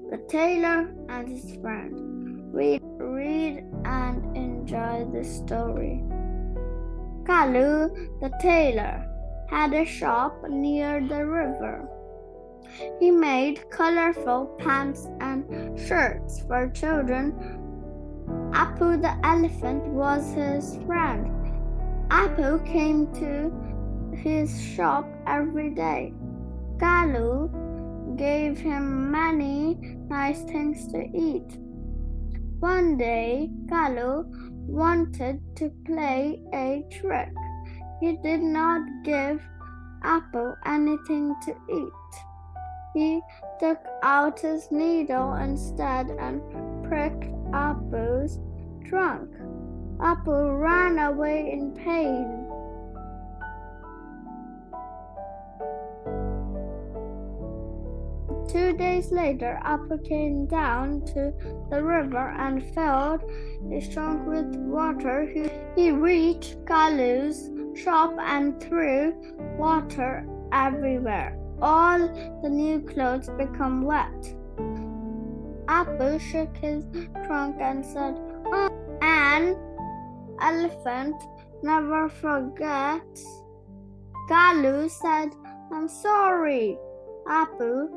The Tailor and His Friend. Read and enjoy the story. Lalu, the tailor, had a shop near the river. He made colorful pants and shirts for children. Apu the elephant was his friend. Apu came to his shop every day. Lalu gave him many nice things to eat. One day, Lalu wanted to play a trick. He did not give Apu anything to eat. He took out his needle instead and pricked Apu's trunk. Apu ran away in pain. Two days later, Apu came down to the river and filled his trunk with water. He reached Lalu's shop and threw water everywhere. All the new clothes became wet. Apu shook his trunk and said, "Oh, an elephant never forgets." Lalu said, "I'm sorry, Apu.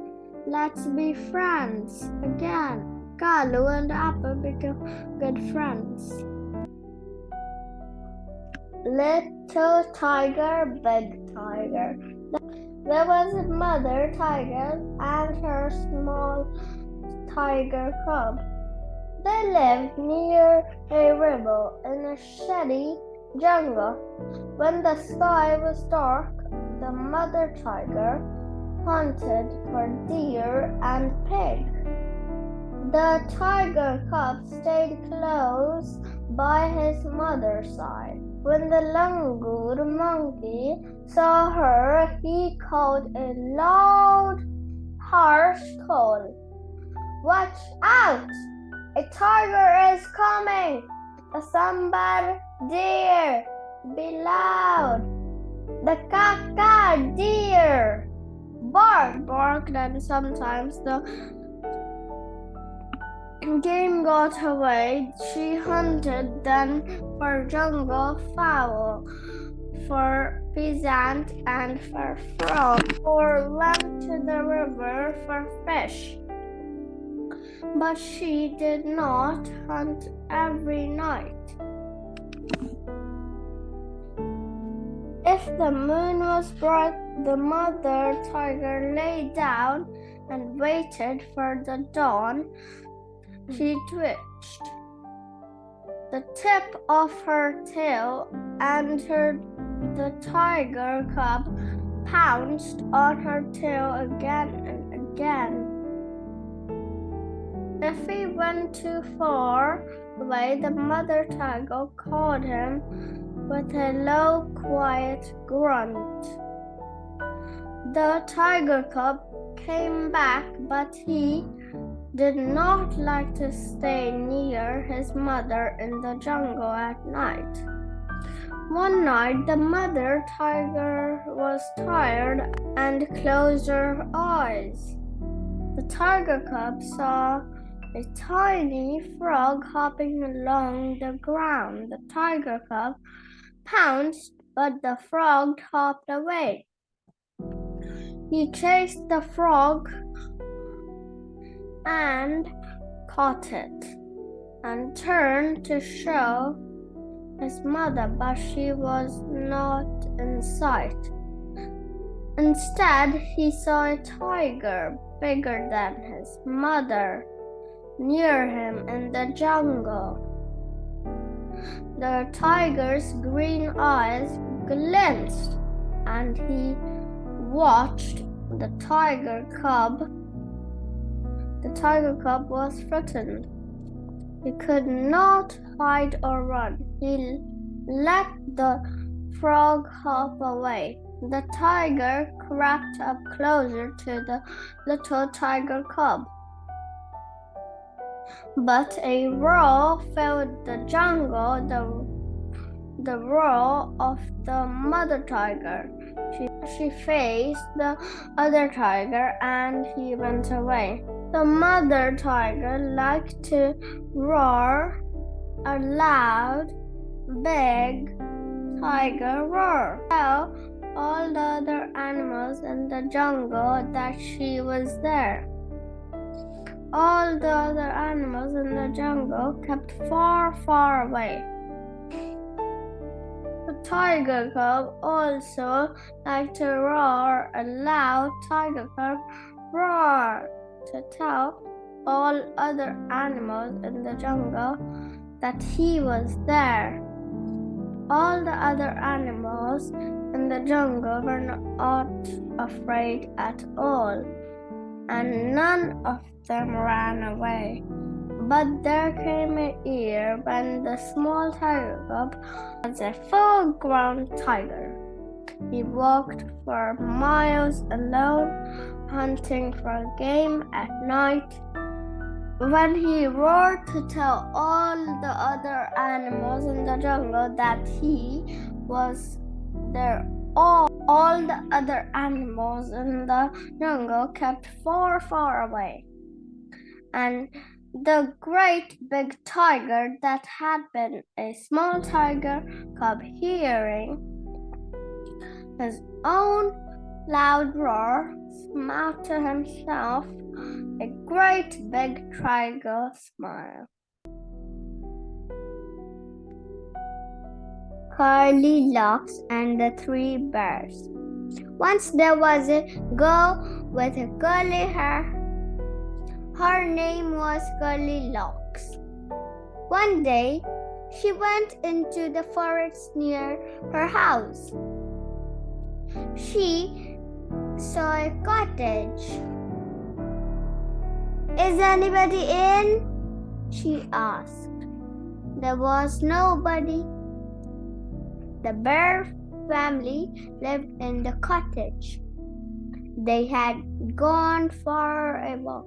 Let's be friends again." Lalu and Apu became good friends. Little Tiger, Big Tiger. There was a mother tiger and her small tiger cub. They lived near a river in a shady jungle. When the sky was dark, the mother tiger hunted for deer and pig. The tiger cub stayed close by his mother's side. When the langur monkey saw her, he called a loud, harsh call. "Watch out! A tiger is coming! Somebody, deer, be loud! The kaka, deer!" Barked, and sometimes the game got away. She hunted then for jungle fowl, for pheasant, and for frog, or went to the river for fish. But she did not hunt every night. If the moon was bright, the mother tiger lay down and waited for the dawn. She twitched the tip of her tail, and the tiger cub pounced on her tail again and again. If he went too far away, the mother tiger called him with a low, quiet grunt. The tiger cub came back, but he did not like to stay near his mother in the jungle at night. One night, the mother tiger was tired and closed her eyes. The tiger cub saw a tiny frog hopping along the ground. The tiger cub pounced, but the frog hopped away. He chased the frog and caught it and turned to show his mother, but she was not in sight. Instead, he saw a tiger bigger than his mother near him in the jungle. The tiger's green eyes glanced, and he watched the tiger cub. The tiger cub was frightened. He could not hide or run. He let the frog hop away. The tiger crept up closer to the little tiger cub. But a roar filled the jungle, the roar of the mother tiger. She faced the other tiger and he went away. The mother tiger liked to roar a loud, big tiger roar. Tell all the other animals in the jungle that she was there. All the other animals in the jungle kept far, far away. The tiger cub also liked to roar a loud tiger cub roar to tell all other animals in the jungle that he was there. All the other animals in the jungle were not afraid at all, and none of them ran away. But there came a year when the small tiger cub was a full-grown tiger. He walked for miles alone, hunting for game at night. When he roared to tell all the other animals in the jungle that he was there, all the other animals in the jungle kept far, far away. And the great big tiger that had been a small tiger cub, hearing his own loud roar, smiled to himself a great big tiger smile. Curly Locks and the Three Bears. Once there was a girl with a curly hair. Her name was Curly Locks. One day, she went into the forest near her house. She saw a cottage. "Is anybody in?" she asked. There was nobody. The bear family lived in the cottage. They had gone for a walk.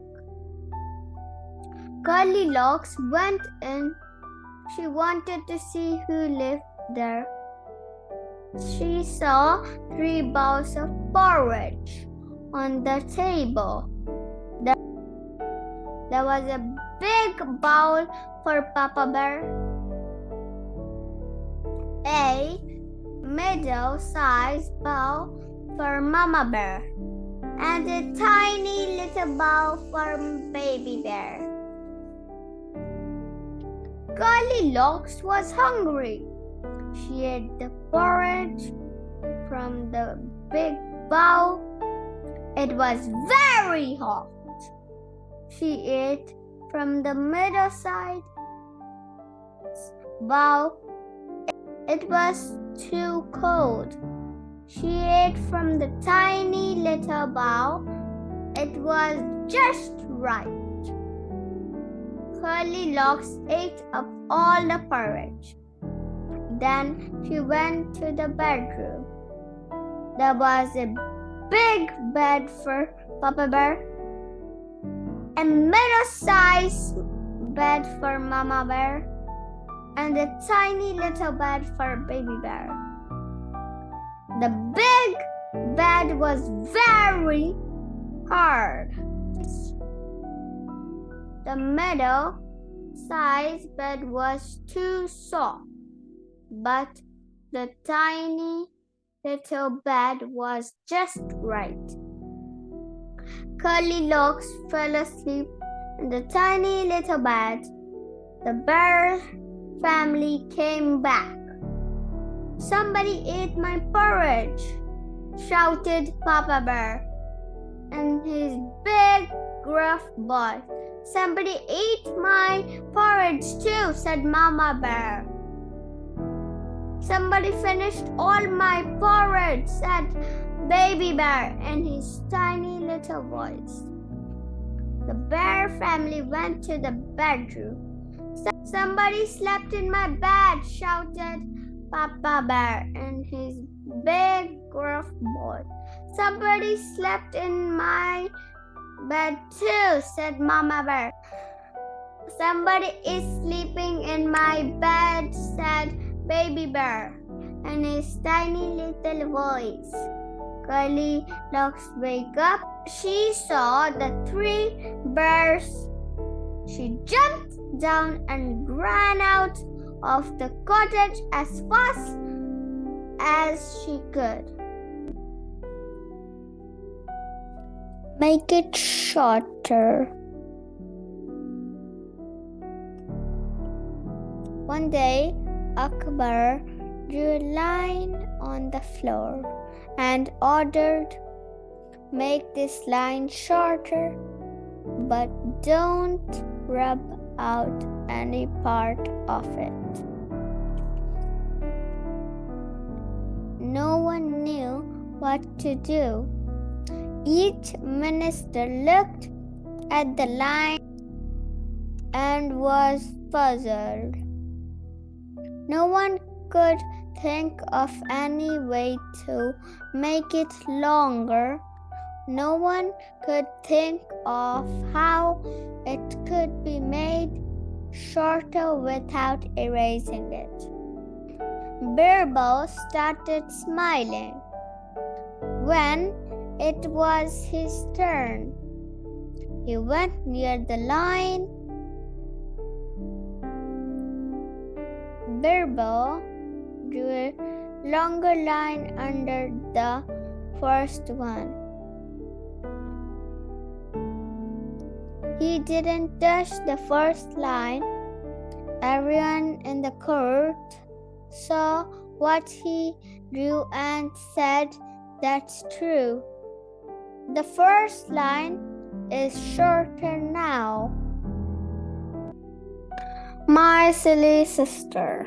Curly Locks went in. She wanted to see who lived there. She saw 3 bowls of porridge on the table. There was a big bowl for Papa Bear, a middle-sized bowl for Mama Bear, and a tiny little bowl for Baby Bear. Curly Locks was hungry. She ate the porridge from the big bowl. It was very hot. She ate from the middle-sized bowl. It was too cold. She ate from the tiny little bowl. It was just right. Curly Locks ate up all the porridge. Then she went to the bedroom. There was a big bed for Papa Bear, a middle-sized bed for Mama Bear, and a tiny little bed for Baby Bear. The big bed was very hard. The middle-sized bed was too soft, but the tiny little bed was just right. Curly Locks fell asleep in the tiny little bed. The bear family came back. "Somebody ate my porridge," shouted Papa Bear in his big, gruff voice. "Somebody ate my porridge too," said Mama Bear. "Somebody finished all my porridge," said Baby Bear in his tiny little voice. The bear family went to the bedroom. "Somebody slept in my bed," shouted Papa Bear in his big, gruff voice. "Somebody slept in my bed too," said Mama Bear. "Somebody is sleeping in my bed," said Baby Bear in his tiny little voice. Goldilocks wake up, she saw the 3 bears. She jumped down and ran out of the cottage as fast as she could. Make it shorter. One day, Akbar drew a line on the floor and ordered, "Make this line shorter, but don't rub out any part of it." No one knew what to do. Each minister looked at the line and was puzzled. No one could think of any way to make it longer. No one could think of how it could be made shorter without erasing it. Birbo started smiling. When it was his turn, he went near the line. Birbo drew a longer line under the first one. He didn't touch the first line. Everyone in the court saw what he drew and said, "That's true. The first line is shorter now." My silly sister.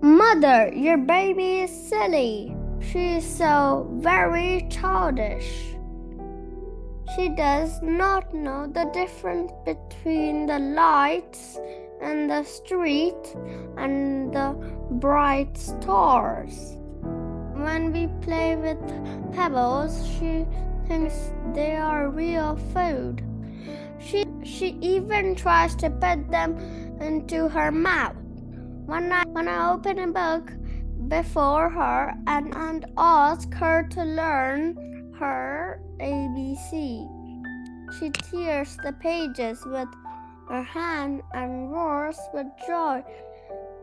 Mother, your baby is silly. She is so very childish. She does not know the difference between the lights in the street and the bright stars. When we play with pebbles, she thinks they are real food. She even tries to put them into her mouth. When I open a book before her and ask her to learn her ABC, she tears the pages with her hand and roars with joy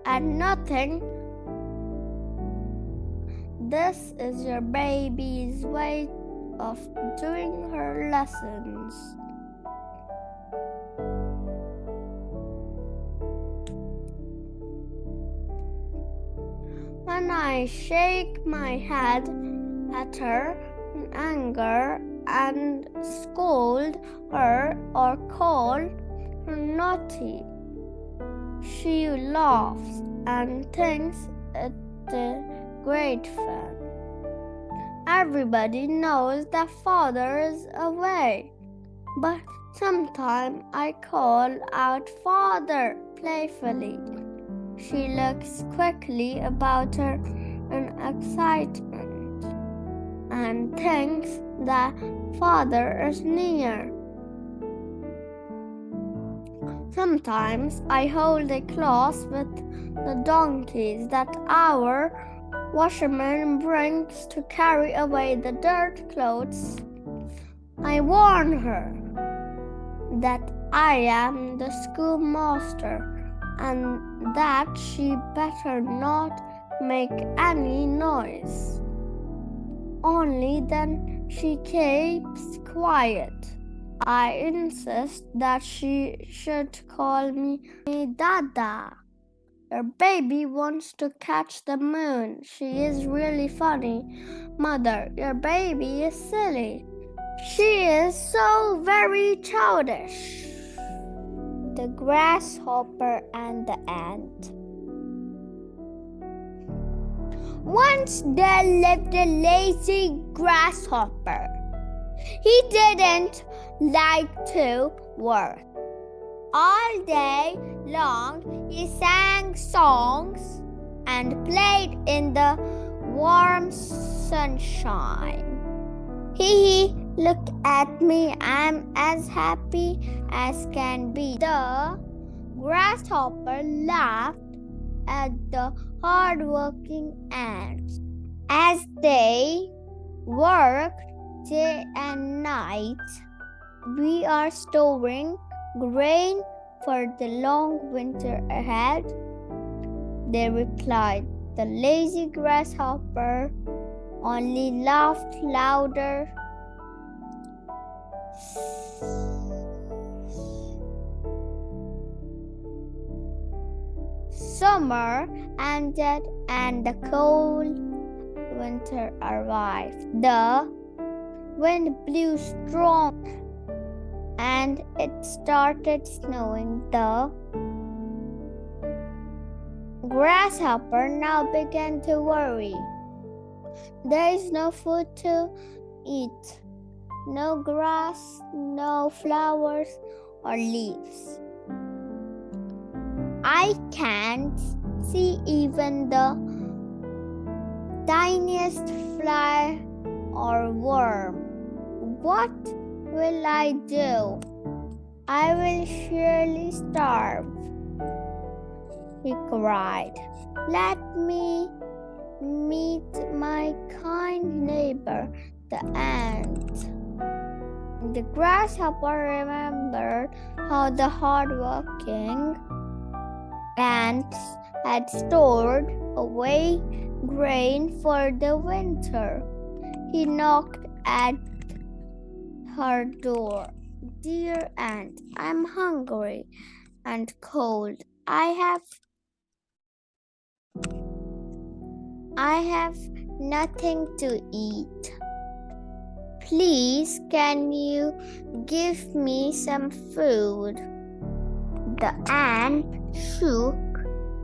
at nothing. This is your baby's way of doing her lessons. When I shake my head at her in anger and scold her or call her naughty, she laughs and thinks it great fun. Everybody knows that father is away, but sometimes I call out "Father" playfully. She looks quickly about her in excitement and thinks that father is near. Sometimes I hold a cloth with the donkeys that our washerman brings to carry away the dirt clothes. I warn her that I am the schoolmaster and that she better not make any noise. Only then she keeps quiet. I insist that she should call me Dada. Your baby wants to catch the moon. She is really funny. Mother, your baby is silly. She is so very childish. The Grasshopper and the Ant. Once there lived a lazy grasshopper. He didn't like to work. All day long he sang songs and played in the warm sunshine. He look at me, I'm as happy as can be. The grasshopper laughed at the hard-working ants as they worked day and night. We are storing grain for the long winter ahead, they replied. The lazy grasshopper only laughed louder. Summer ended and the cold winter arrived. The wind blew strong and it started snowing. The grasshopper now began to worry. There is no food to eat, no grass, no flowers or leaves. I can't see even the tiniest fly or worm. What will I do? I will surely starve, he cried. Let me meet my kind neighbor, the ant. The grasshopper remembered how the hard-working ants had stored away grain for the winter. He knocked at her door. Dear ant, I'm hungry and cold. I have nothing to eat. Please, can you give me some food? The ant shook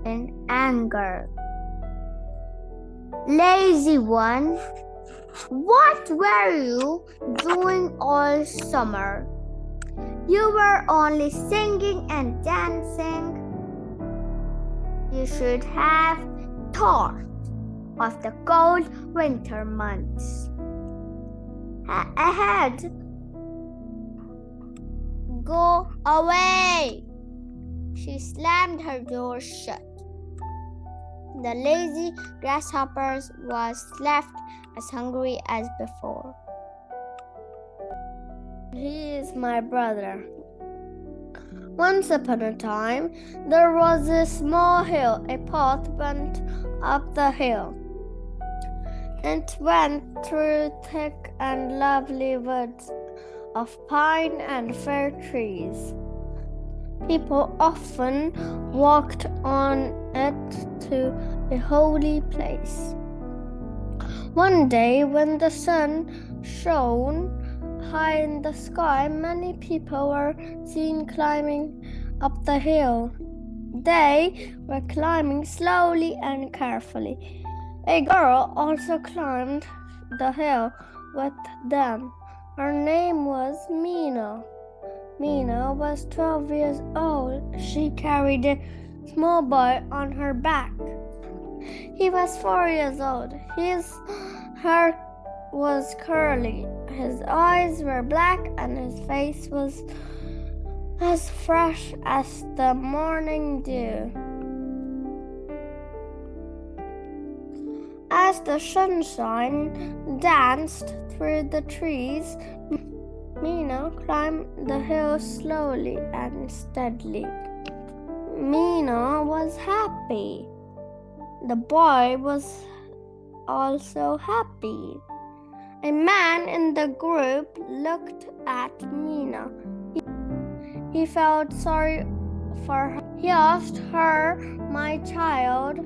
in anger. Lazy one, what were you doing all summer? You were only singing and dancing. You should have thought of the cold winter months ahead. Go away! She slammed her door shut. The lazy grasshopper was left as hungry as before. He is my brother. Once upon a time, there was a small hill. A path went up the hill. It went through thick and lovely woods of pine and fir trees. People often walked on it to a holy place. One day, when the sun shone high in the sky, many people were seen climbing up the hill. They were climbing slowly and carefully. A girl also climbed the hill with them. Her name was Mina. Mina was 12 years old. She carried a small boy on her back. He was 4 years old. His hair was curly. His eyes were black and his face was as fresh as the morning dew. As the sunshine danced through the trees, Mina climbed the hill slowly and steadily. Mina was happy. The boy was also happy. A man in the group looked at Mina. He felt sorry for her. He asked her, "My child,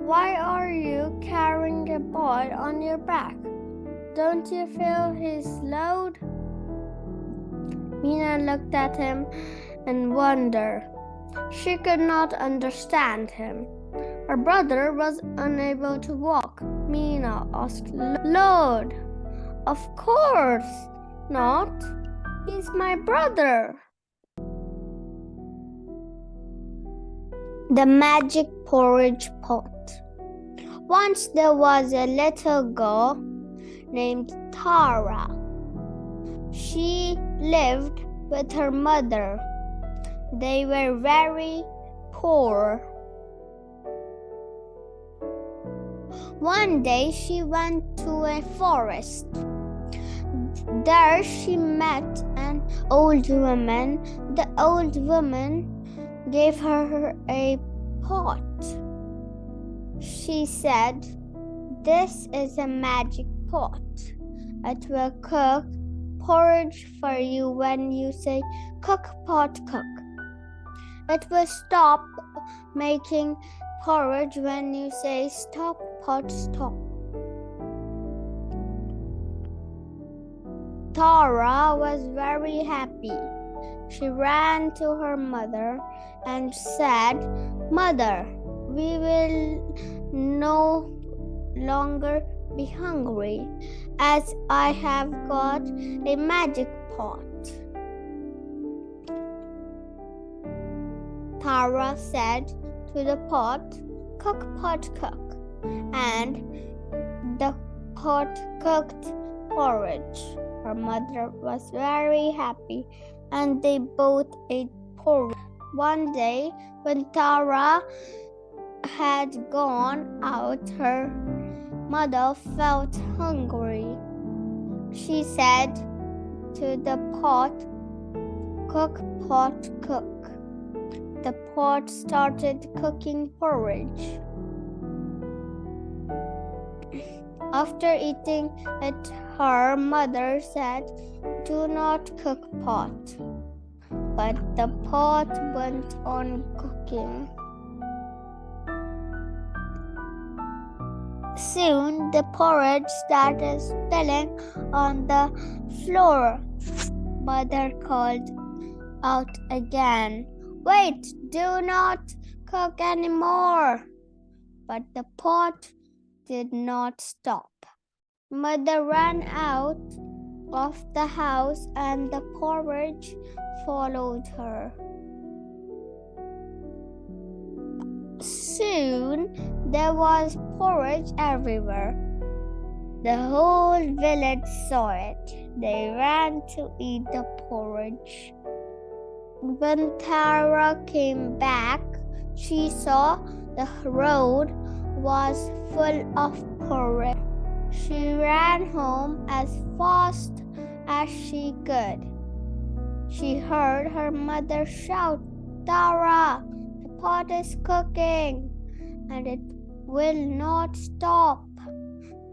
why are you carrying a boy on your back? Don't you feel his load?" Mina looked at him in wonder. She could not understand him. Her brother was unable to walk. Mina asked, "Lord, of course not. He's my brother." The magic porridge pot. Once there was a little girl named Tara. She lived with her mother. They were very poor. One day she went to a forest. There she met an old woman. The old woman gave her a pot. She said, "This is a magic pot. It will cook porridge for you when you say cook pot cook. It will stop making porridge when you say stop pot stop." Tara was very happy. She ran to her mother and said, "Mother, we will no longer be hungry as I have got a magic pot." Tara said to the pot, "Cook pot cook," and the pot cooked porridge. Her mother was very happy and they both ate porridge. One day, when Tara had gone out, her mother felt hungry. She said to the pot, "Cook pot cook." The pot started cooking porridge. After eating it, her mother said, "Do not cook pot." But the pot went on cooking. Soon the porridge started spilling on the floor. Mother called out again, "Wait, do not cook anymore." But the pot did not stop. Mother ran out of the house and the porridge followed her. Soon there was porridge everywhere. The whole village saw it. They ran to eat the porridge. When Tara came back, she saw the road was full of porridge. She ran home as fast as she could. She heard her mother shout, "Tara, the pot is cooking and it will not stop."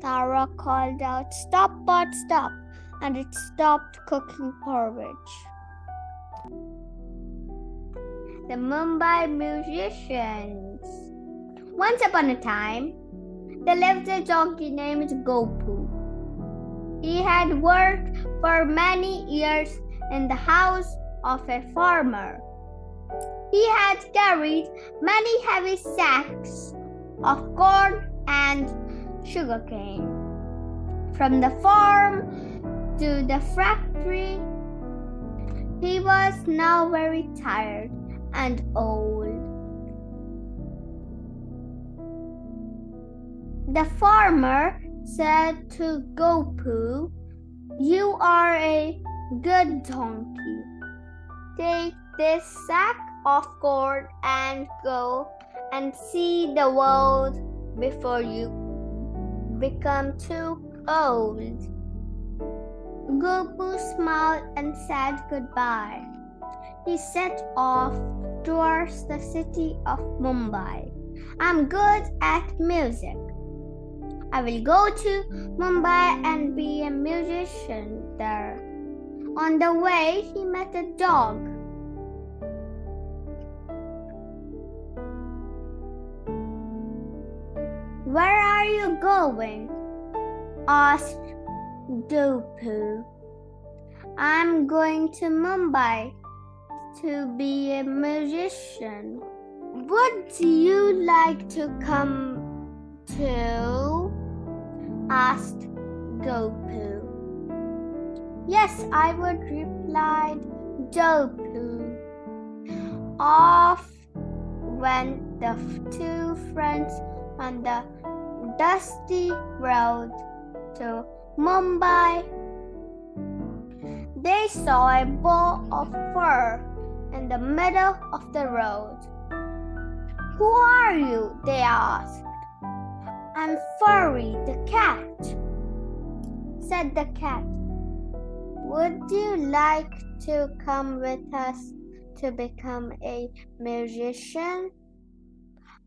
Tara called out, "Stop, pot, stop," and it stopped cooking porridge. The Mumbai musicians. Once upon a time, there lived a donkey named Gopu. He had worked for many years in the house of a farmer. He had carried many heavy sacks of corn and sugarcane from the farm to the factory. He was now very tired and old. The farmer said to Gopu, "You are a good donkey. Take this sack of corn and go and see the world before you become too old." Gopu smiled and said goodbye. He set off towards the city of Mumbai. "I'm good at music. I will go to Mumbai and be a musician there." On the way, he met a dog. "Where are you going?" asked Gopu. "I'm going to Mumbai to be a musician. Would you like to come too?" asked Gopu. "Yes, I would," replied Gopu. Off went the two friends on the dusty road to Mumbai. They saw a ball of fur in the middle of the road. "Who are you?" they asked. I'm Furry the cat, said the cat. Would you like to come with us to become a musician?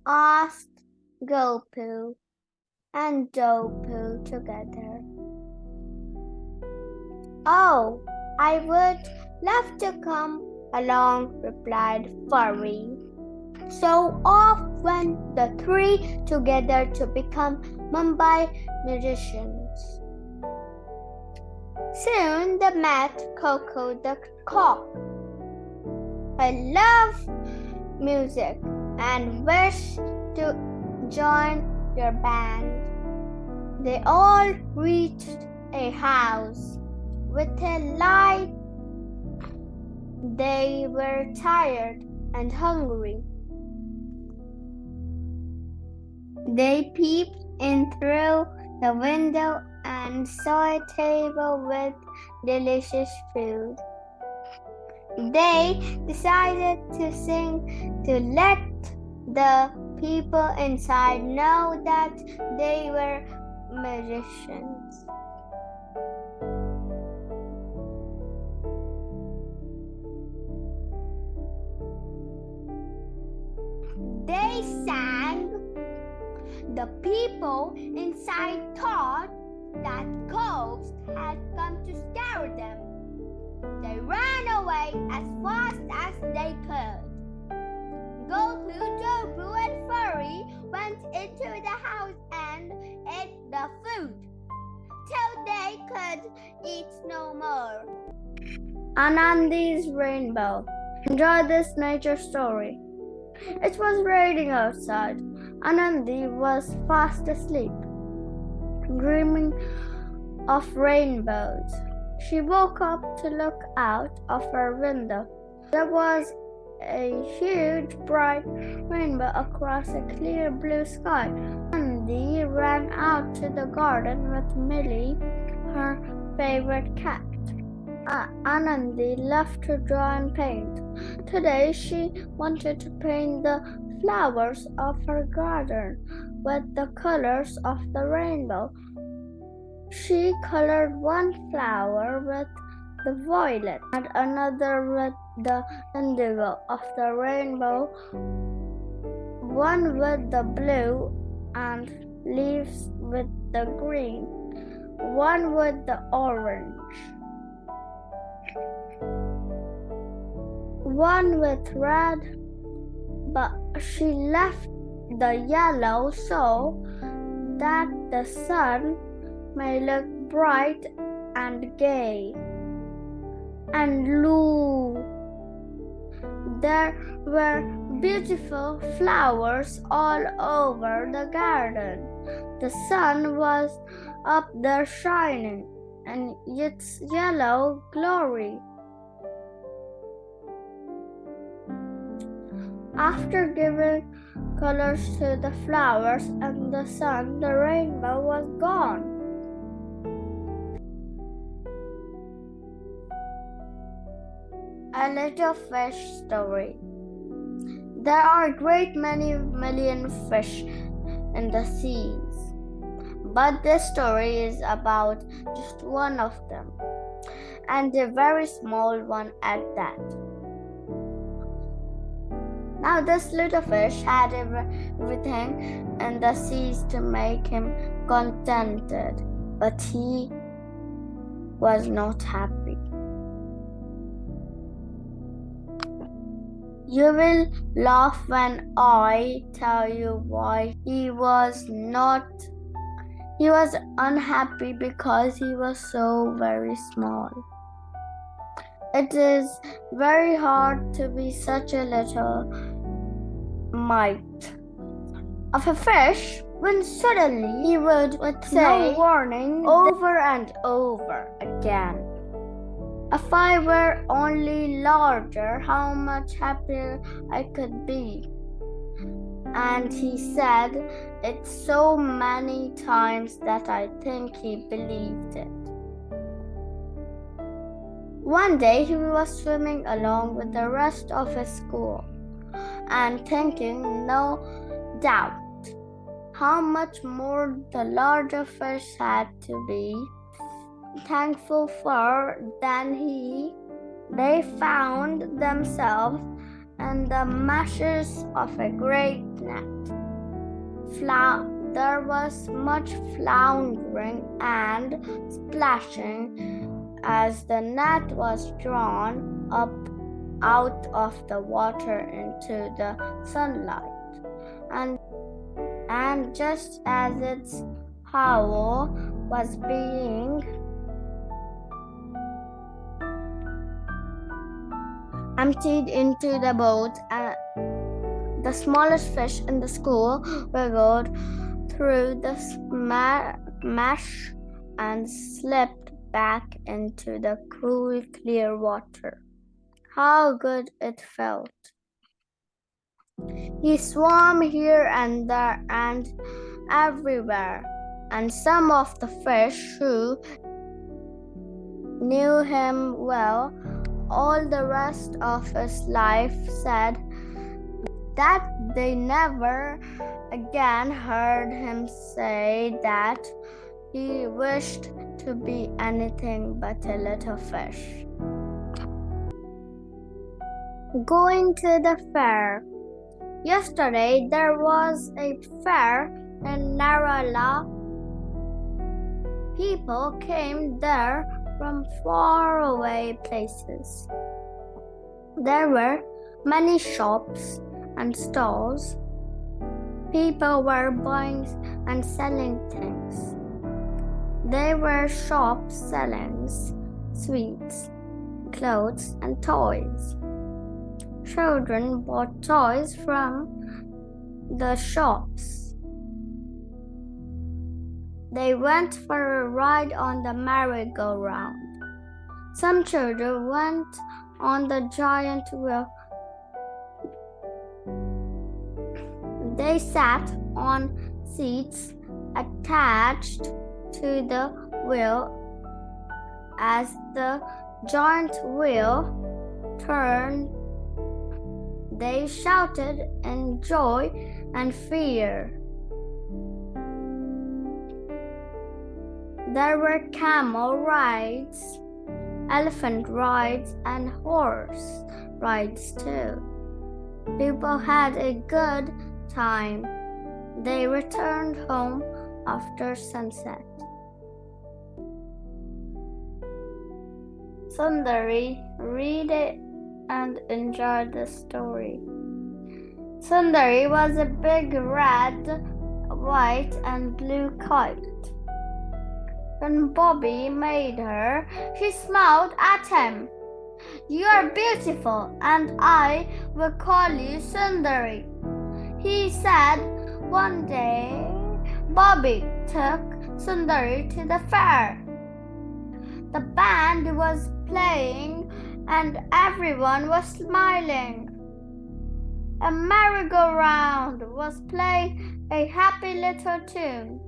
Asked Gopoo and Dopoo together. Oh, I would love to come along, replied Furry. So off went the three together to become Mumbai musicians. Soon they met Coco the cock. I love music and wish to join your band. They all reached a house with a light. They were tired and hungry. They peeped in through the window and saw a table with delicious food. They decided to sing to let the people inside know that they were musicians. They sang. The people inside thought that ghosts had come to scare them. They ran away as fast as they could. Gopoo, Dopoo, and Furry went into the house and ate the food till they could eat no more. Anandi's Rainbow. Enjoy this nature story. It was raining outside. Anandi was fast asleep, dreaming of rainbows. She woke up to look out of her window. There was a huge bright rainbow across a clear blue sky. Anandi ran out to the garden with Millie, her favorite cat. Anandi loved to draw and paint. Today she wanted to paint the flowers of her garden with the colors of the rainbow. She colored one flower with the violet and another with the indigo of the rainbow, one with the blue and leaves with the green, one with the orange, one with red, but she left the yellow so that the sun may look bright and gay. And Lalu, there were beautiful flowers all over the garden. The sun was up there shining in its yellow glory. After giving colors to the flowers and the sun, the rainbow was gone. A little fish story. There are a great many million fish in the seas, but this story is about just one of them, and a very small one at that. Now this little fish had everything in the seas to make him contented, but he was not happy. You will laugh when I tell you why he was unhappy because he was so very small. It is very hard to be such a little mite of a fish when suddenly he would say, no warning, over and over again. If I were only larger, how much happier I could be. And he said it so many times that I think he believed it. One day he was swimming along with the rest of his school and thinking, no doubt, how much more the larger fish had to be thankful for than he. They found themselves in the meshes of a great net. There was much floundering and splashing as the net was drawn up out of the water into the sunlight. And just as its howl was being emptied into the boat, the smallest fish in the school wiggled through the mesh and slipped back into the cool, clear water. How good it felt! He swam here and there and everywhere, and some of the fish who knew him well all the rest of his life said that they never again heard him say that he wished to be anything but a little fish. Going to the fair. Yesterday there was a fair in Narala. People came there from faraway places. There were many shops and stalls. People were buying and selling things. There were shops selling sweets, clothes, and toys. Children bought toys from the shops. They went for a ride on the merry-go-round. Some children went on the giant wheel. They sat on seats attached to the wheel. As the giant wheel turned, they shouted in joy and fear. There were camel rides, elephant rides, and horse rides too. People had a good time. They returned home after sunset. Sundari, read it and enjoy the story. Sundari was a big red, white, and blue kite. When Bobby made her, she smiled at him. "You are beautiful, and I will call you Sundari," he said. One day, Bobby took Sundari to the fair. The band was playing and everyone was smiling. A merry-go-round was playing a happy little tune.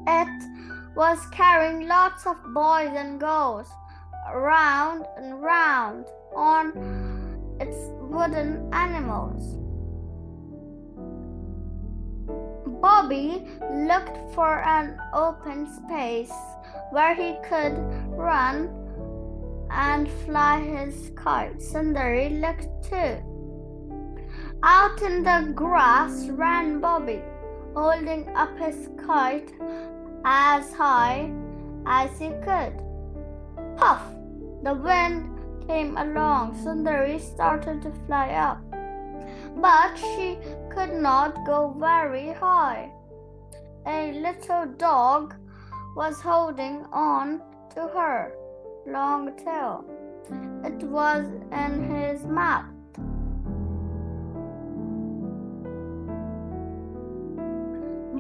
It was carrying lots of boys and girls round and round on its wooden animals. Bobby looked for an open space where he could run and fly his kite. Sundari looked too. Out in the grass ran Bobby, holding up his kite as high as he could. Puff! The wind came along. Sundari started to fly up, but she could not go very high. A little dog was holding on to her long tail. It was in his mouth.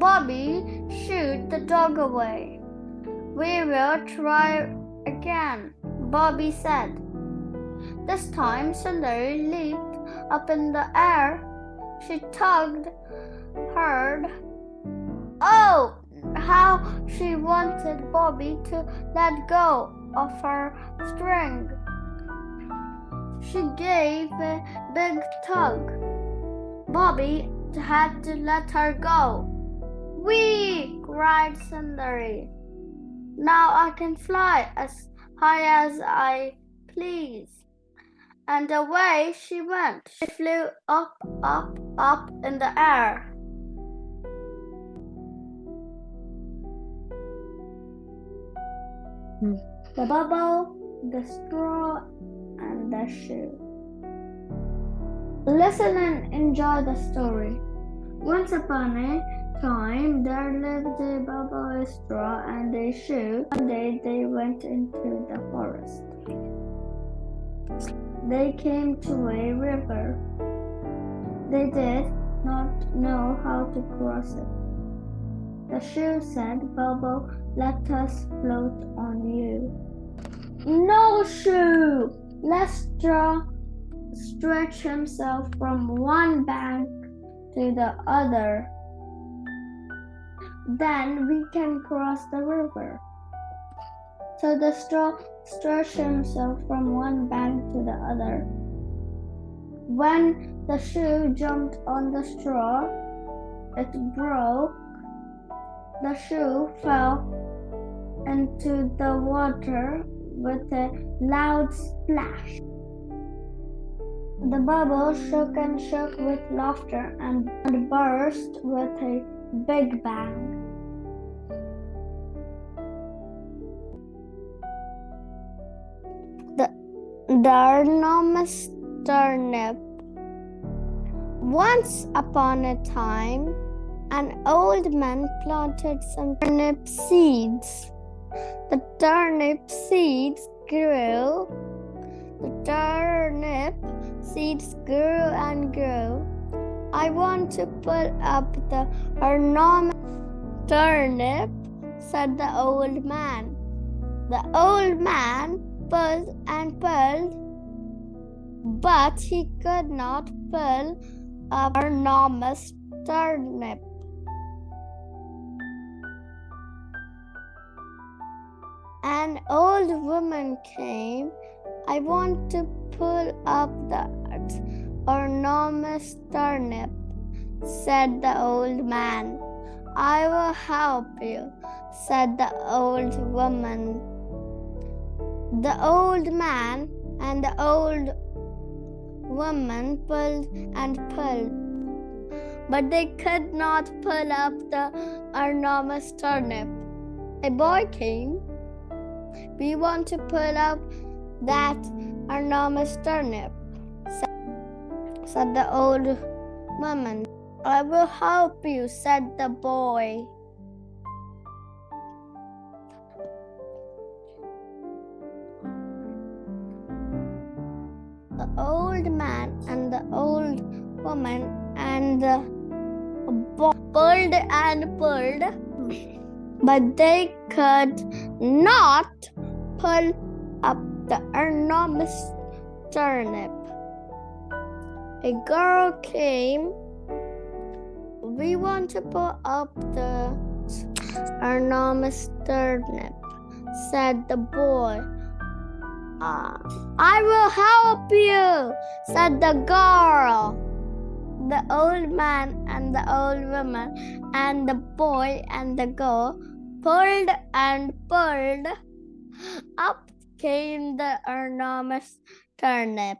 Bobby shooed the dog away. "We will try again," Bobby said. This time Sundari leaped up in the air. She tugged hard. Oh, how she wanted Bobby to let go of her string. She gave a big tug. Bobby had to let her go. "Whee!" cried Sundari. "Now I can fly as high as I please." And away she went. She flew up, up, up in the air. The bubble, the straw, and the shoe. Listen and enjoy the story. Once upon a time, there lived a bubble, a straw, and a shoe. One day they went into the forest. They came to a river. They did not know how to cross it. The shoe said, "Bubble, let us float on you." "No, shoe! Let straw stretch himself from one bank to the other. Then we can cross the river." So the straw stretched himself from one bank to the other. When the shoe jumped on the straw, it broke. The shoe fell into the water with a loud splash. The bubble shook and shook with laughter and burst with a big bang. The enormous turnip. Once upon a time, an old man planted some turnip seeds. The turnip seeds grew. The turnip seeds grew and grew. "I want to pull up the enormous turnip," said the old man. The old man pulled and pulled, but he could not pull up the enormous turnip. An old woman came. "I want to pull up the enormous turnip," said the old man. "I will help you," said the old woman. The old man and the old woman pulled and pulled, but they could not pull up the enormous turnip. A boy came. "We want to pull up that enormous turnip," said the old woman. "I will help you," said the boy. The old man and the old woman and the boy pulled and pulled, but they could not pull up the enormous turnip. A girl came. "We want to pull up the enormous turnip," said the boy. "I will help you," said the girl. The old man and the old woman and the boy and the girl pulled and pulled. Up came the enormous turnip.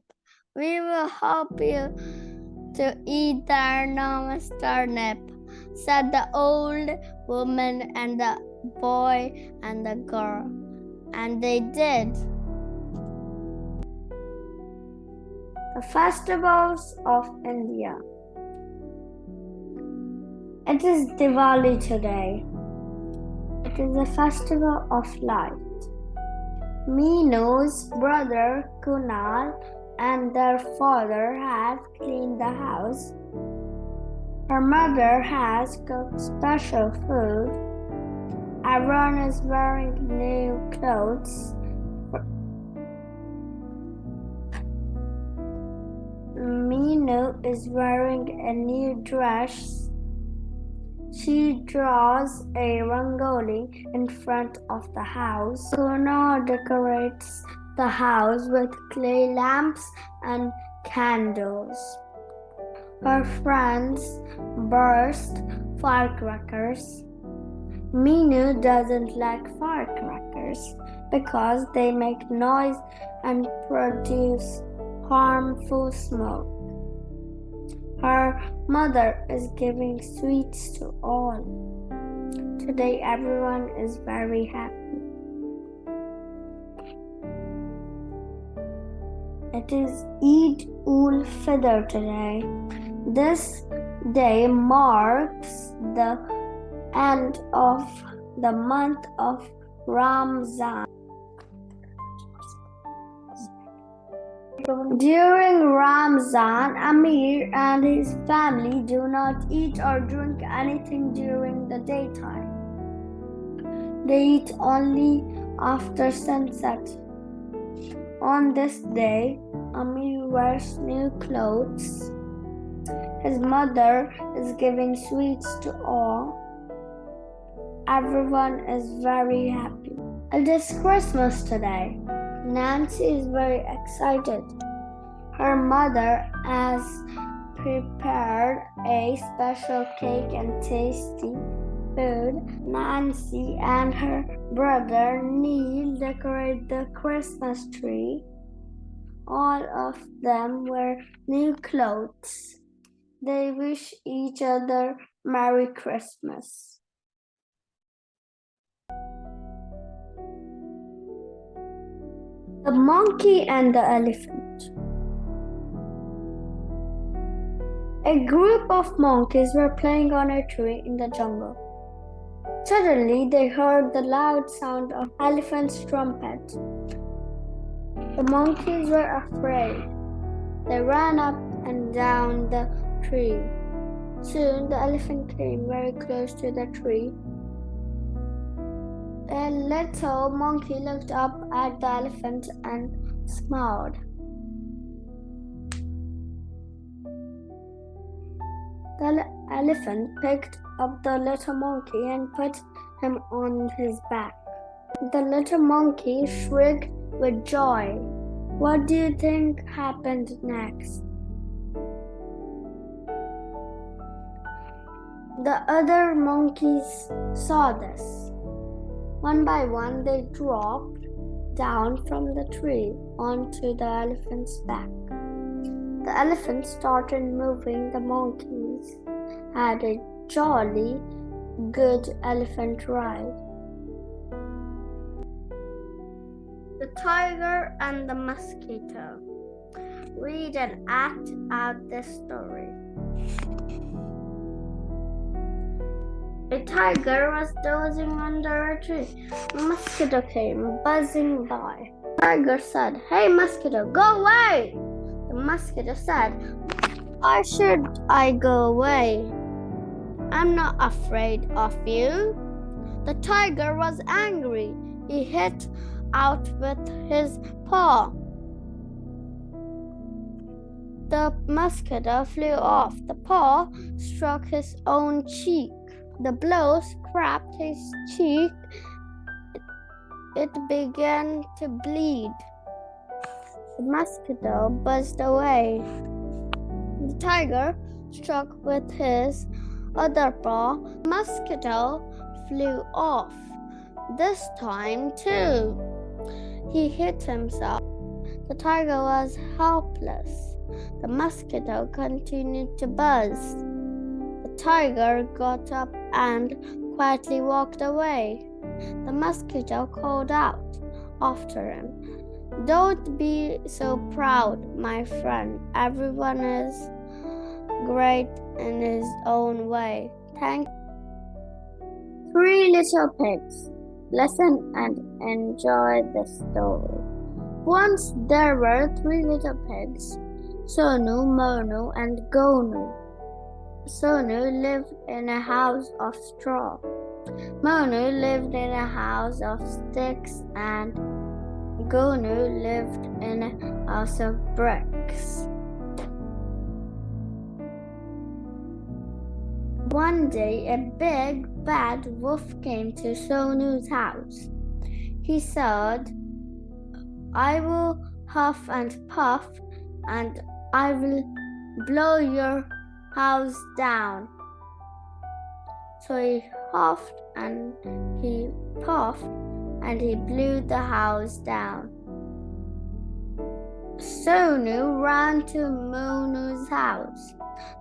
"We will help you to eat the enormous turnip," said the old woman and the boy and the girl. And they did. The festivals of India. It is Diwali today. It is a festival of light. Meenu's brother Kunal and their father have cleaned the house. Her mother has cooked special food. Everyone is wearing new clothes. Meenu is wearing a new dress. She draws a rangoli in front of the house. Kunal decorates the house with clay lamps and candles. Her friends burst firecrackers. Minu doesn't like firecrackers because they make noise and produce harmful smoke. Her mother is giving sweets to all. Today everyone is very happy. It is Eid-ul-Fitr today. This day marks the end of the month of Ramzan. During Ramzan, Amir and his family do not eat or drink anything during the daytime. They eat only after sunset. On this day, Amir wears new clothes. His mother is giving sweets to all. Everyone is very happy. It is Christmas today. Nancy is very excited. Her mother has prepared a special cake and tasty food. Nancy and her brother Neil decorate the Christmas tree. All of them wear new clothes. They wish each other Merry Christmas. The monkey and the elephant. A group of monkeys were playing on a tree in the jungle. Suddenly, they heard the loud sound of an elephant's trumpet. The monkeys were afraid. They ran up and down the tree. Soon, the elephant came very close to the tree. A little monkey looked up at the elephant and smiled. The elephant picked up the little monkey and put him on his back. The little monkey shrieked with joy. What do you think happened next? The other monkeys saw this. One by one, they dropped down from the tree onto the elephant's back. The elephant started moving. The monkeys had a jolly good elephant ride. The Tiger and the Mosquito. Read and act out this story. A tiger was dozing under a tree. A mosquito came buzzing by. The tiger said, "Hey mosquito, go away!" The mosquito said, "Why should I go away? I'm not afraid of you." The tiger was angry. He hit out with his paw. The mosquito flew off. The paw struck his own cheek. The blow scraped his cheek. It began to bleed. The mosquito buzzed away. The tiger struck with his other paw. The mosquito flew off. This time, too, he hit himself. The tiger was helpless. The mosquito continued to buzz. The tiger got up and quietly walked away. The mosquito called out after him, "Don't be so proud, my friend. Everyone is great in his own way." Thank you. 3 Little Pigs. Listen and enjoy the story. Once there were 3 little pigs, Sonu, Monu, and Gonu. Sonu lived in a house of straw. Monu lived in a house of sticks, and Gonu lived in a house of bricks. One day, a big bad wolf came to Sonu's house. He said, "I will huff and puff, and I will blow your house down." So he huffed and he puffed and he blew the house down. Sonu ran to Monu's house.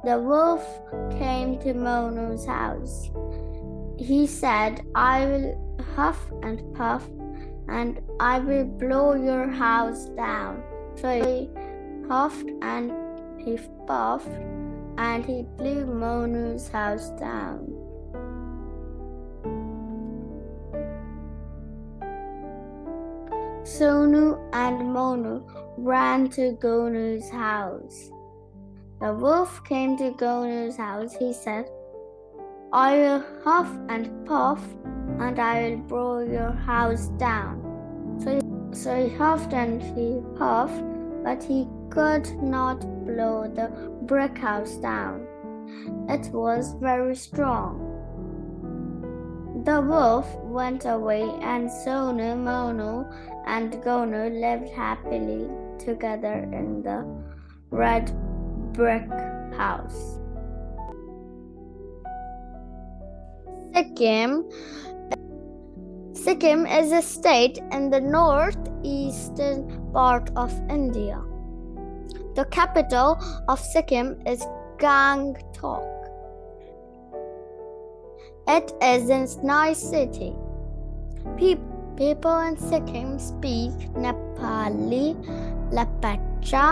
The wolf came to Monu's house. He said, "I will huff and puff and I will blow your house down." So he huffed and he puffed and he blew Monu's house down. Sonu and Monu ran to Gonu's house. The wolf came to Gonu's house. He said, "I will huff and puff and I will blow your house down." So he huffed and he puffed, but he could not blow the brick house down. It was very strong. The wolf went away, and Sonu, Monu, and Gonu lived happily together in the red brick house. Sikkim is a state in the northeastern part of India. The capital of Sikkim is Gangtok. It is a nice city. People in Sikkim speak Nepali, Lepacha,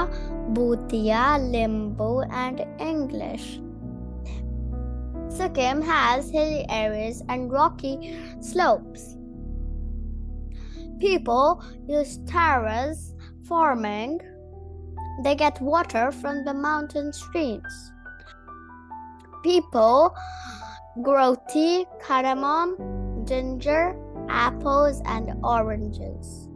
Bhutia, Limbu, and English. Sikkim has hilly areas and rocky slopes. People use terrace farming. They get water from the mountain streams. People grow tea, cardamom, ginger, apples, and oranges.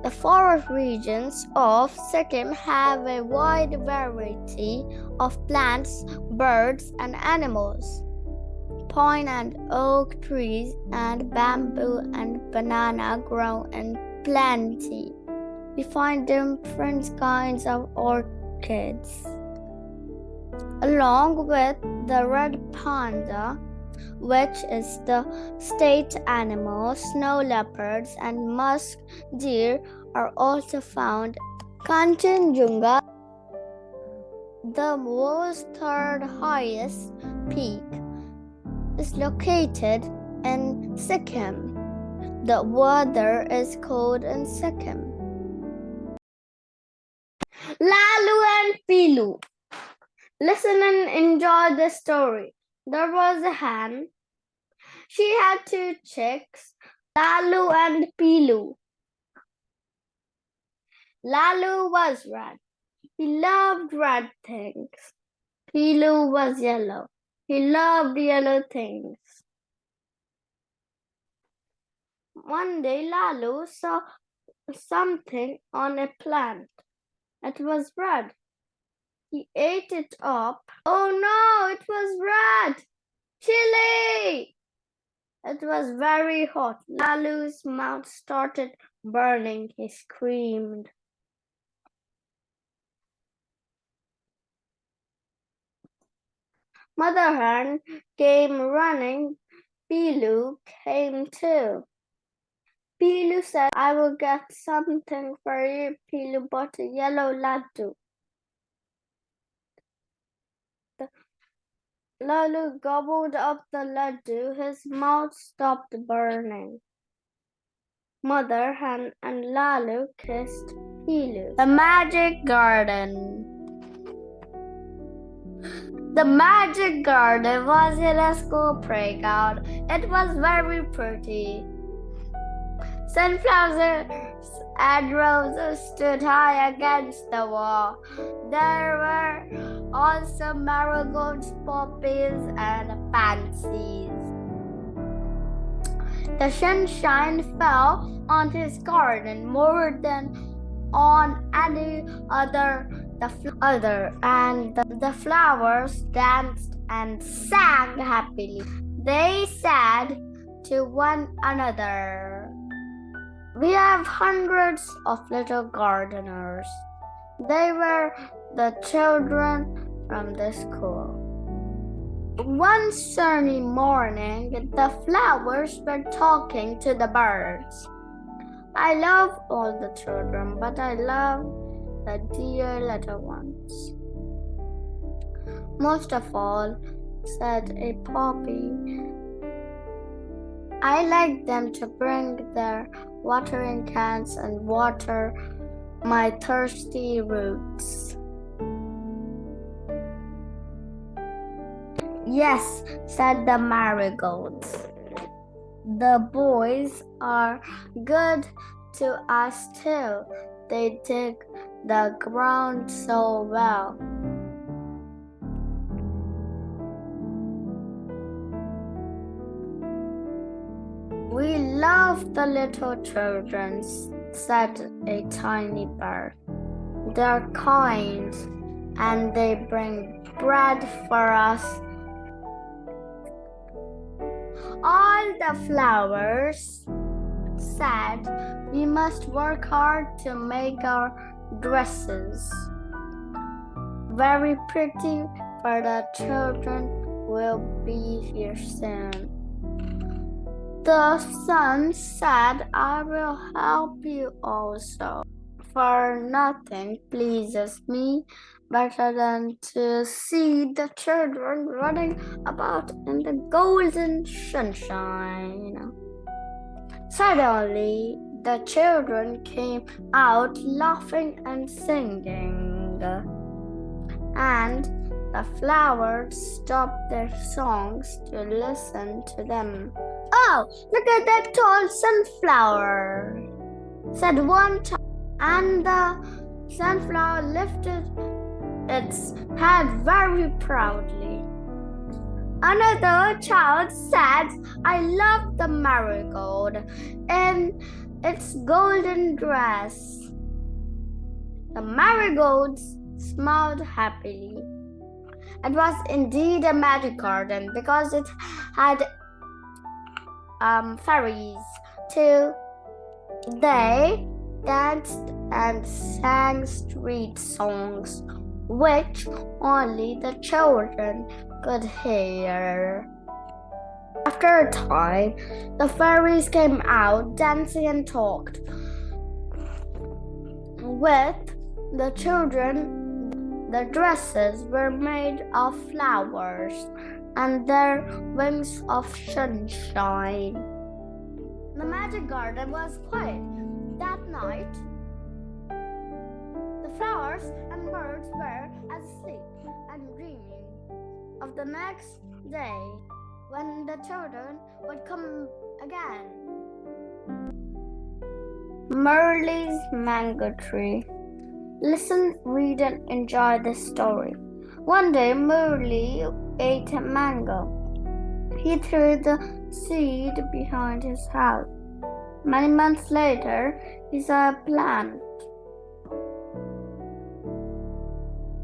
The forest regions of Sikkim have a wide variety of plants, birds, and animals. Pine and oak trees and bamboo and banana grow in plenty. We find different kinds of orchids. Along with the red panda, which is the state animal, snow leopards and musk deer are also found. Kanchenjunga, the world's third highest peak, is located in Sikkim. The weather is cold in Sikkim. Lalu and Pilu. Listen and enjoy the story. There was a hen. She had two chicks, Lalu and Pilu. Lalu was red. He loved red things. Pilu was yellow. He loved yellow things. One day, Lalu saw something on a plant. It was red. He ate it up. Oh no, it was red! Chili! It was very hot. Lalu's mouth started burning. He screamed. Mother hen came running. Pilu came too. Pilu said, "I will get something for you." Pilu bought a yellow laddu. Lalu gobbled up the laddu. His mouth stopped burning. Mother hen and Lalu kissed Pilu. The Magic Garden. The magic garden was in a school playground. It was very pretty. Sunflowers and roses stood high against the wall. There were also marigolds, poppies, and pansies. The sunshine fell on his garden more than on any other, and the flowers danced and sang happily. They said to one another, "We have hundreds of little gardeners." They were the children from the school. One sunny morning, the flowers were talking to the birds. I love all the children, but I love the dear little ones. Most of all, said a poppy. I like them to bring their watering cans and water my thirsty roots. Yes, said the marigolds. The boys are good to us too. They dig the ground so well. We love the little children, said a tiny bird. They're kind and they bring bread for us. All the flowers said we must work hard to make our dresses very pretty, for the children will be here soon. The sun said, I will help you also, for nothing pleases me better than to see the children running about in the golden sunshine. Suddenly, the children came out laughing and singing, and the flowers stopped their songs to listen to them. Oh, look at that tall sunflower, said one child, and the sunflower lifted its head very proudly. Another child said, I love the marigold in its golden dress. The marigolds smiled happily. It was indeed a magic garden because it had fairies too. They danced and sang street songs, which only the children could hear. After a time, the fairies came out dancing and talked with the children. The dresses were made of flowers and their wings of sunshine. The magic garden was quiet. That night, the flowers and birds were asleep and dreaming of the next day when the children would come again. Merle's Mango Tree. Listen, read, and enjoy this story. One day, Merle ate a mango. He threw the seed behind his house. Many months later, he saw a plant.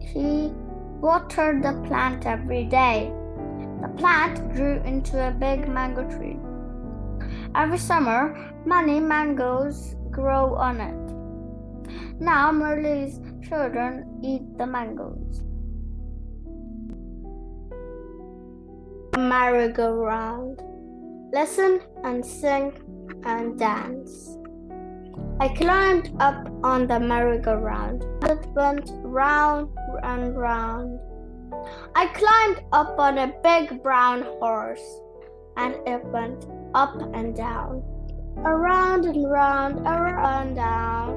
He watered the plant every day. The plant grew into a big mango tree. Every summer, many mangoes grow on it. Now Merle's children eat the mangoes. MerryGoRound. Listen and sing and dance. I climbed up on the merry-go-round. It went round and round. I climbed up on a big brown horse, and it went up and down. Around and round, around and down,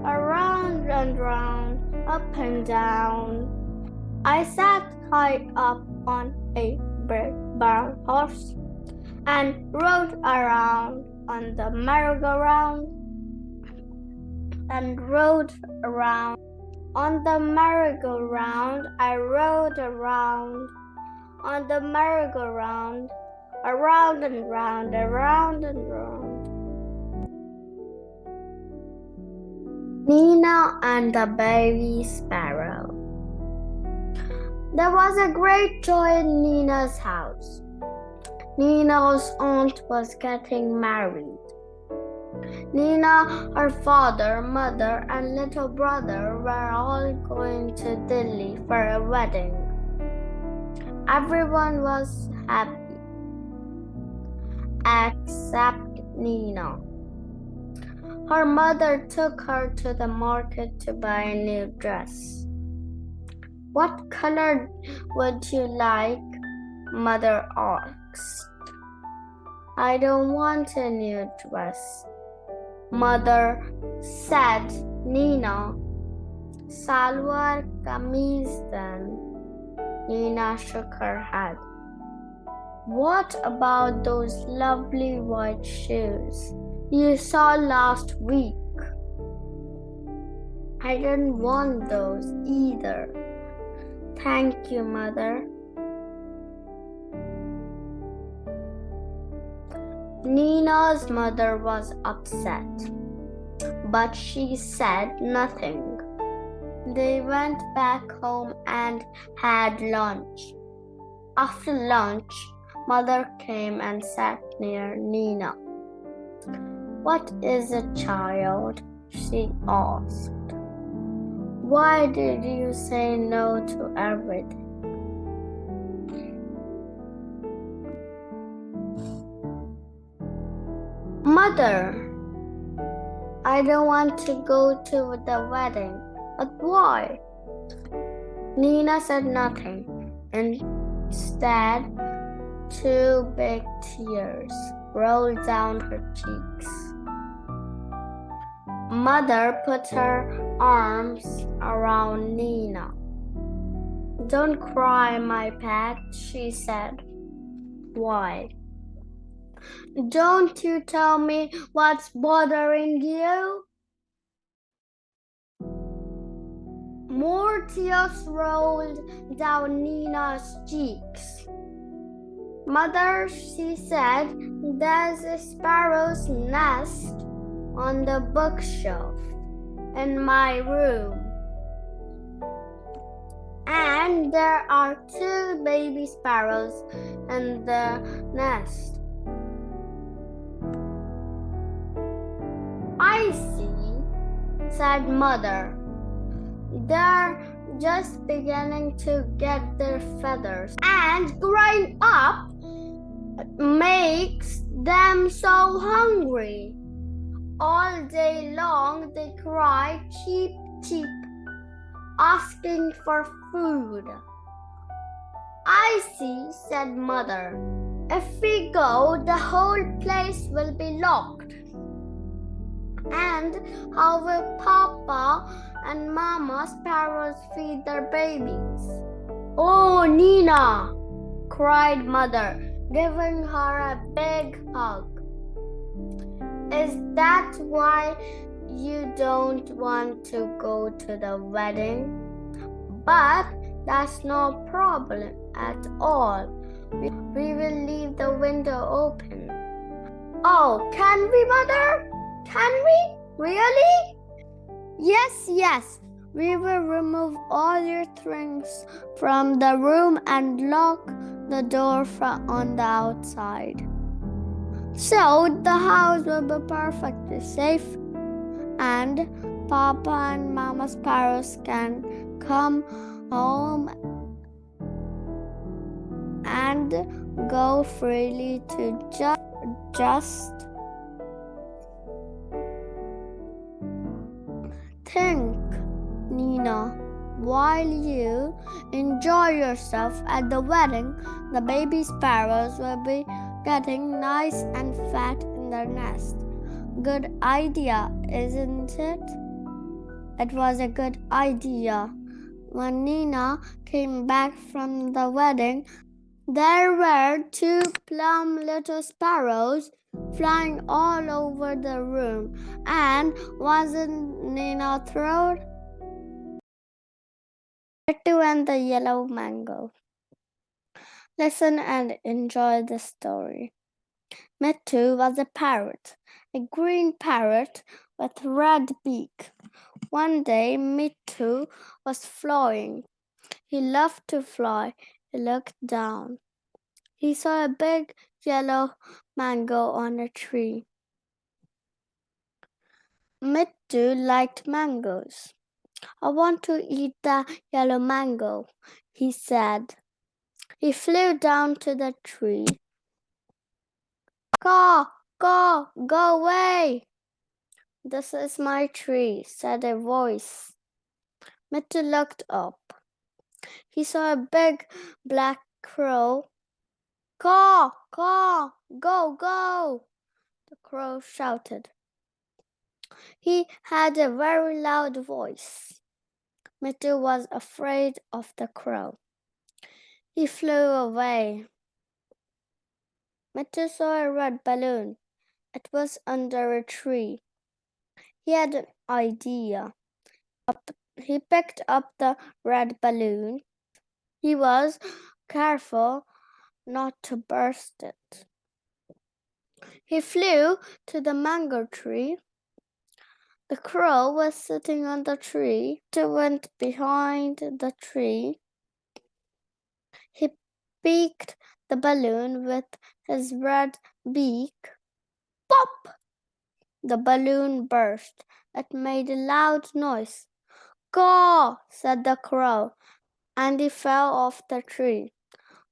around and round, up and down. I sat high up on a big brown horse and rode around on the merry-go-round and rode around. On the merry-go-round, I rode around. On the merry-go-round, around and round, around and round. Nina and the baby sparrow. There was a great joy in Nina's house. Nina's aunt was getting married. Nina, her father, mother, and little brother were all going to Delhi for a wedding. Everyone was happy, except Nina. Her mother took her to the market to buy a new dress. "What color would you like?" Mother asked. "I don't want a new dress," Mother said. "Nina, salwar kameez then." Nina shook her head. "What about those lovely white shoes you saw last week?" "I don't want those either. Thank you, Mother." Nina's mother was upset, but she said nothing. They went back home and had lunch. After lunch, Mother came and sat near Nina. "What is it, child?" she asked. "Why did you say no to everything?" "Mother, I don't want to go to the wedding." "But why?" Nina said nothing. Instead, two big tears rolled down her cheeks. Mother put her arms around Nina. "Don't cry, my pet," she said. "Why?" "Don't you tell me what's bothering you?" More tears rolled down Nina's cheeks. "Mother," she said, "there's a sparrow's nest on the bookshelf in my room. And there are two baby sparrows in the nest." "I see," said Mother. "They're just beginning to get their feathers, and growing up makes them so hungry. All day long they cry cheep, cheep, asking for food." "I see," said Mother. "If we go, the whole place will be locked. And how will Papa and Mama sparrows feed their babies?" "Oh, Nina," cried Mother, giving her a big hug. "Is that why you don't want to go to the wedding? But that's no problem at all. We will leave the window open." "Oh, can we, Mother? Can we? Really?" Yes. We will remove all your things from the room and lock the door on the outside. So the house will be perfectly safe, and Papa and Mama sparrows can come home and go freely to just think, Nina. While you enjoy yourself at the wedding, the baby sparrows will be getting nice and fat in their nest. Good idea, isn't it?" It was a good idea. When Nina came back from the wedding, there were two plump little sparrows flying all over the room. And wasn't Nina thrilled? Metoo and the Yellow Mango. Listen and enjoy the story. Metoo was a parrot, a green parrot with red beak. One day, Metoo was flying. He loved to fly. He looked down. He saw a big yellow mango on a tree. Metoo liked mangoes. "I want to eat the yellow mango," he said. He flew down to the tree. Caw, caw, go away. This is my tree, said a voice. Metoo looked up. He saw a big black crow. Caw, caw, go, go, the crow shouted. He had a very loud voice. Metoo was afraid of the crow. He flew away. Metoo saw a red balloon. It was under a tree. He had an idea. He picked up the red balloon. He was careful not to burst it. He flew to the mango tree. The crow was sitting on the tree. He went behind the tree. He picked the balloon with his red beak. Pop! The balloon burst. It made a loud noise. Caw, said the crow, and he fell off the tree.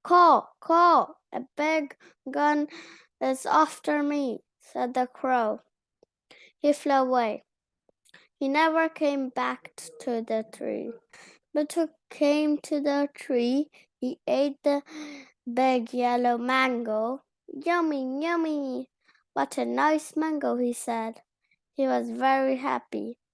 Caw, caw, a big gun is after me, said the crow. He flew away. He never came back to the tree. Metoo came to the tree. He ate the big yellow mango. Yummy, yummy. What a nice mango, he said. He was very happy.